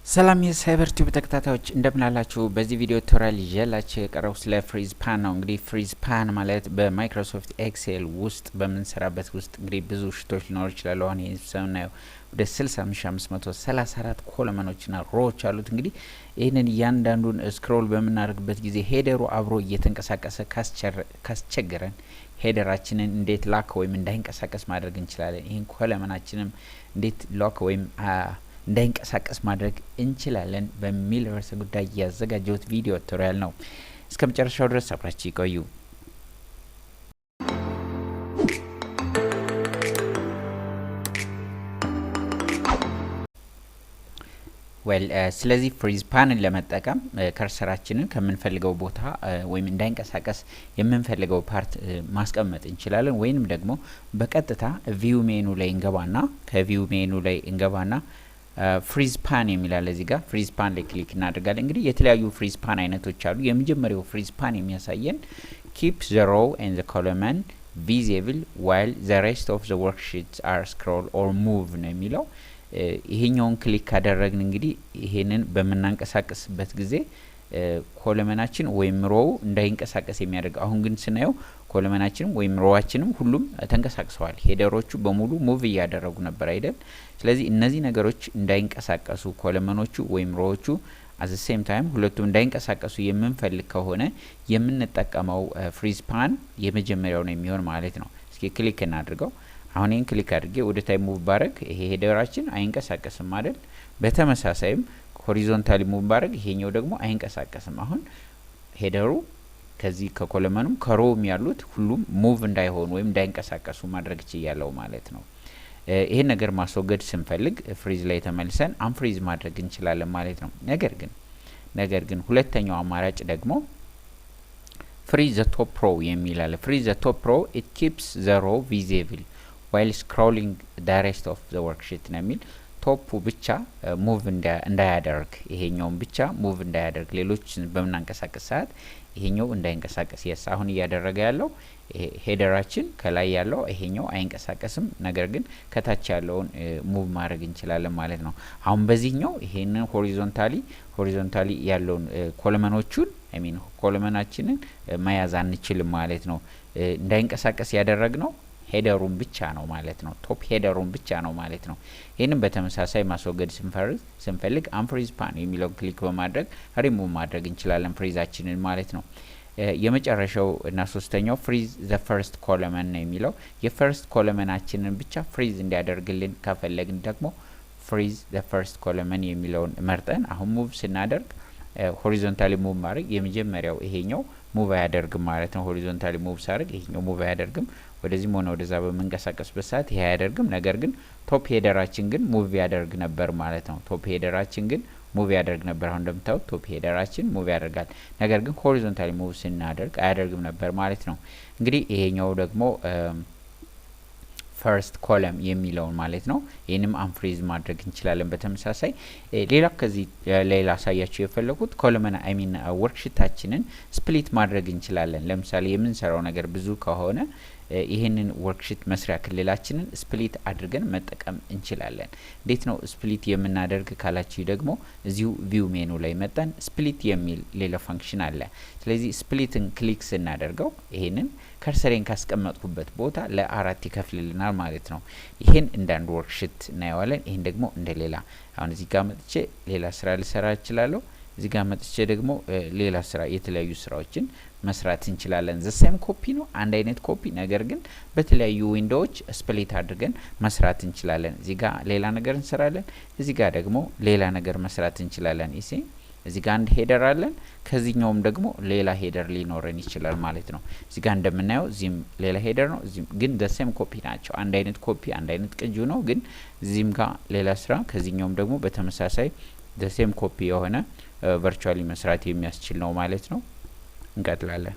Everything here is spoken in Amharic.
ሰላም የሳይበር ቲዩብ ተከታታዮች እንደምን አላችሁ? በዚህ ቪዲዮ ቱቶሪያል ይዤላችሁ የቀረው ስለ ፍሪዝ ፓን ነው። እንግዲህ ፍሪዝ ፓን ማለት በማይክሮሶፍት ኤክሴል ውስጥ በምንሰራበት ውስጥ እንግዲህ ብዙ ሽቶች ሊኖሩ ይችላሉ። አሁን ይሄ ሰምናየው ወደ 60534 ኮለመኖችና ሮዎች አሉት። እንግዲህ ይህንን እያንዳንዱን ስክሮል በምናደርግበት ጊዜ ሄደሩ አብሮ እየተንቀሳቀሰ ካስቸገረን ሄደራችንን እንዴት ላክ ወይም እንዳይንቀሳቀስ ማድረግ እንችላለን። ይህን ኮለመናችንም እንዴት ላክ ወይም እንዳይንቀሳቀስ ማድረግ እንችላለን በሚል ርዕሰ ጉዳይ ያዘጋጀሁት ቪዲዮ ቱቶሪያል ነው። እስከ መጨረሻው ድረስ አብራችሁ ይቆዩ። ስለዚህ ፍሪዝ ፓንን ለመጠቀም ከርሰራችንን ከምንፈልገው ቦታ ወይም እንዳይንቀሳቀስ የምንፈልገው ፓርት ማስቀመጥ እንችላለን። ወይንም ደግሞ በቀጥታ ቪው ሜኑ ላይ እንገባና ፍሪዝ ፓን የሚላል እዚህ ጋር ፍሪዝ ፓን ላይ ክሊክ እናደርጋለን። እንግዲህ የተለያዩ ፍሪዝ ፓን አይነቶች አሉ። የመጀመሪያው ፍሪዝ ፓን የሚያሳየን keep the row and the column visible while the rest of the worksheets are scroll or move ነው የሚለው። ይሄኛውን ክሊክ ካደረግን እንግዲህ ይሄንን በመናንቀሳቀስበት ጊዜ ኮለመናችን ወይም ሮው እንዳይንቀሳቀስ የሚያደርግ። አሁን ግን ስናየው ኮለመናችንም ወይም ሮዋችንም ሁሉም ተንቀሳቅሰዋል። ሄደሮቹ በሙሉ ሙቭ እያደረጉ ነበር አይደል? ስለዚህ እነዚህ ነገሮች እንዳይንቀሳቀሱ ኮለመኖቹ ወይም ሮዎቹ at the same time ሁለቱም እንዳይንቀሳቀሱ የምንፈልግ ከሆነ የምንጠቀመው ፍሪዝ ፓን የመጀመሪያው ነው የሚሆን ማለት ነው። እስኪ ክሊክ እናድርገው። አሁን ይሄን ክሊክ አድርጌ ወደ ታች ሙቭ ባረግ ይሄ ሄደራችን አይንቀሳቀስም አይደል? በተመሳሳይም ሆሪዞንታሊ ሙቭ ባረግ ይሄኛው ደግሞ አይንቀሳቀስም። አሁን ሄደሩ ከዚህ ከኮለመኑም ከሮውም ያሉት ሁሉም ሙቭ እንዳይሆኑ ወይም እንዳይንቀሳቀሱ ማድረግ ይችላል ማለት ነው። ይሄን ነገር ማስወገድ ስንፈልግ ፍሪዝ ላይ ተመልሰን አንፍሪዝ ማድረግ እንችላለን ማለት ነው። ነገር ግን ሁለተኛው አማራጭ ደግሞ ፍሪዝ ዘ ቶፕ ሮው የሚላል። ፍሪዝ ዘ ቶፕ ሮው it keeps the row visible while scrolling the rest of the worksheet ነው የሚል። ቶፑ ብቻ ሙቭ እንዳያደርግ ይሄኛውን ብቻ ሙቭ እንዳያደርግ ሌሎች በመናንቀሳቀስ ሰዓት ይሄኛው እንዳይንቀሳቀስ የስ አሁን እያደረገ ያለው ሄደራችን ከላይ ያለው ይሄኛው አይንቀሳቀስም። ነገር ግን ከታች ያለውን ሙቭ ማድረግ እንችላለን ማለት ነው። አሁን በዚህኛው ይሄንን ሆሪዞንታሊ ያለውን ኮለመኖቹን ኮለመናችንን መያዝ አንችልም ማለት ነው። እንዳይንቀሳቀስ ያደረግነው ሄደሩን ብቻ ነው ማለት ነው። ቶፕ ሄደሩን ብቻ ነው ማለት ነው። ይሄንን በተመሳሳይ ማስወገድ ስንፈልግ አንፍሪዝ ፓን የሚለውን ክሊክ በማድረግ ሪሙቭ ማድረግ እንችላለን ፍሪዛችንን ማለት ነው። የመጨረሻው እና ሶስተኛው ፍሪዝ ዘ ፈርስት ኮለመን ነው የሚለው። የፈርስት ኮለመናችንን ብቻ ፍሪዝ እንዲያደርግልን ከፈለግን ደግሞ ፍሪዝ ዘ ፈርስት ኮለመን የሚለውን መርጠን አሁን ሙቭ ስናደርግ ሆሪዞንታሊ ሙቭ ማድረግ የመጀመሪያው ይሄኛው ሙቭ አያደርግም ማለት ነው። ሆሪዞንታሊ ሙቭ ሳደርግ ይሄኛው ሙቭ አያደርግም። ወደዚህም ሆነ ወደዛ በመንቀሳቀስበት ሰዓት ይሄ አያደርግም። ነገር ግን ቶፕ ሄደራችን ግን ሙቭ ያደርግ ነበር ማለት ነው። ቶፕ ሄደራችን ግን ሙቭ ያደርግ ነበር። አሁን እንደምታዩት ቶፕ ሄደራችን ሙቭ ያደርጋል። ነገር ግን ሆሪዞንታሊ ሙቭ ስናደርግ አያደርግም ነበር ማለት ነው። እንግዲህ ይሄኛው ደግሞ ፈርስት ኮለም የሚለውን ማለት ነው። ይህንም አንፍሪዝ ማድረግ እንችላለን በተመሳሳይ። ሌላ ከዚህ ሌላ አሳያችሁ የፈለኩት ኮለመን ወርክሺታችንን ስፕሊት ማድረግ እንችላለን። ለምሳሌ የምንሰራው ነገር ብዙ ከሆነ ይህንን ወርክሺት መስሪያ ክልላችንን ስፕሊት አድርገን መጠቀም እንችላለን። እንዴት ነው ስፕሊት የምናደርግ ካላችሁ ደግሞ እዚሁ ቪው ሜኑ ላይ መጣን ስፕሊት የሚል ሌላ ፋንክሽን አለ። ስለዚህ ስፕሊትን ክሊክ ስናደርገው ይሄንን ከርሰሬን ካስቀመጥኩበት ቦታ ለአራት ይከፍልልናል ማለት ነው። ይሄን እንደ አንድ ወርክሺት እናየዋለን። ይሄን ደግሞ እንደ ሌላ አሁን እዚህ ጋር መጥቼ ሌላ ስራ ልሰራ እችላለሁ። እዚህ ጋር መጥቼ ደግሞ ሌላ ስራ የተለያዩ ስራዎችን መስራት እንችላለን። ዘሴም ኮፒ ነው አንድ አይነት ኮፒ፣ ነገር ግን በተለያዩ ዊንዶዎች ስፕሊት አድርገን መስራት እንችላለን። እዚህ ጋር ሌላ ነገር እንሰራለን፣ እዚህ ጋር ደግሞ ሌላ ነገር መስራት እንችላለን። እዚህ ጋር አንድ ሄደር አለን፣ ከዚህኛውም ደግሞ ሌላ ሄደር ሊኖረን ይችላል ማለት ነው። እዚህ ጋር እንደምናየው እዚህም ሌላ ሄደር ነው፣ እዚህም ግን ዘሴም ኮፒ ናቸው። አንድ አይነት ኮፒ አንድ አይነት ቅጂ ነው፣ ግን እዚህም ጋር ሌላ ስራ ከዚህኛውም ደግሞ በተመሳሳይ ዘሴም ኮፒ የሆነ ቨርቹዋሊ መስራት የሚያስችል ነው ማለት ነው። እንቀጥላለን።